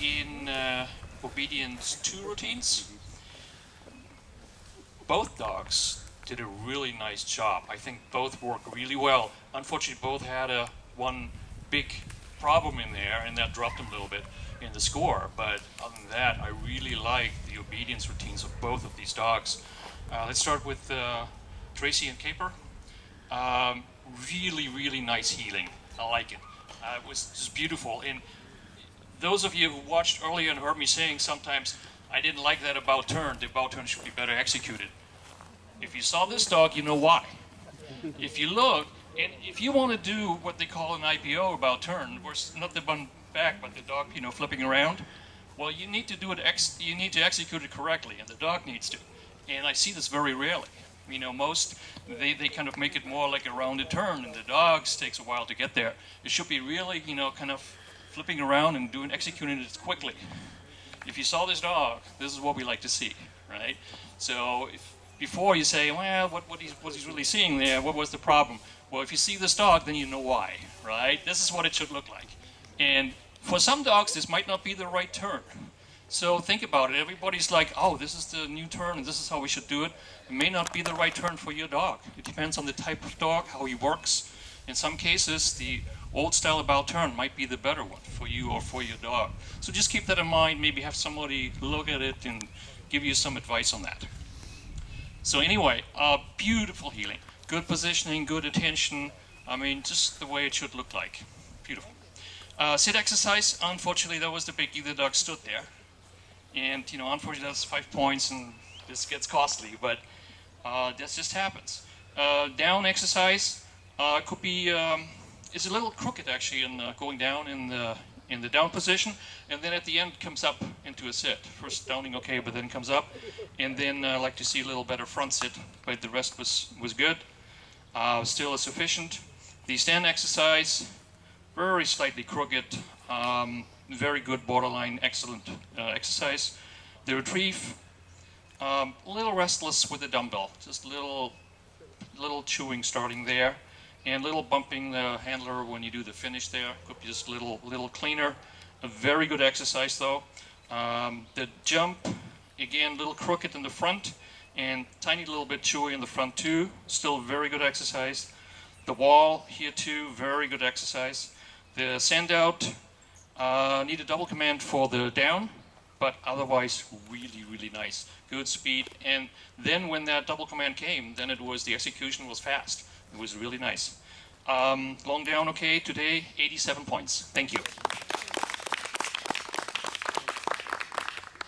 in obedience 2 routines. Both dogs did a really nice job. I think both worked really well. Unfortunately, both had one big problem in there, and that dropped them a little bit in the score. But other than that, I really like the obedience routines of both of these dogs. Let's start with Tracy and Caper. Really, really nice heeling. I like it. It was just beautiful. And those of you who watched earlier and heard me saying sometimes I didn't like that about turn, the about turn should be better executed. If you saw this dog, you know why. If you look, and if you want to do what they call an IPO about turn, where it's not the bun back, but the dog, flipping around, well, you need to do it. You need to execute it correctly, and the dog needs to. And I see this very rarely. Most they kind of make it more like a rounded turn, and the dogs takes a while to get there. It should be really, kind of flipping around and executing it quickly. If you saw this dog, this is what we like to see, right? So before you say, well, what he's really seeing there, what was the problem? Well, if you see this dog, then you know why, right? This is what it should look like. And for some dogs, this might not be the right turn. So think about it. Everybody's like, oh, this is the new turn, and this is how we should do it. It may not be the right turn for your dog. It depends on the type of dog, how he works. In some cases, the old style about turn might be the better one for you or for your dog. So just keep that in mind. Maybe have somebody look at it and give you some advice on that. So anyway, beautiful heeling. Good positioning, good attention. I mean, just the way it should look like. Beautiful. Sit exercise. Unfortunately, that was the biggie. The dog stood there. And, unfortunately, that's 5 points, and this gets costly. But that just happens. Down exercise could be... it's a little crooked, actually, in going down in the down position. And then at the end, comes up into a sit. First downing, okay, but then comes up. And then I like to see a little better front sit. But the rest was good. Still sufficient. The stand exercise, very slightly crooked. Very good, borderline, excellent exercise. The retrieve, a little restless with the dumbbell. Just little chewing starting there. And little bumping the handler when you do the finish there. Could be just a little cleaner. A very good exercise though. The jump, again, a little crooked in the front. And tiny little bit chewy in the front too. Still very good exercise. The wall here too, very good exercise. The send out, need a double command for the down, but otherwise really, really nice. Good speed. And then when that double command came, then the execution was fast. It was really nice. Long down, okay, today 87 points. Thank you.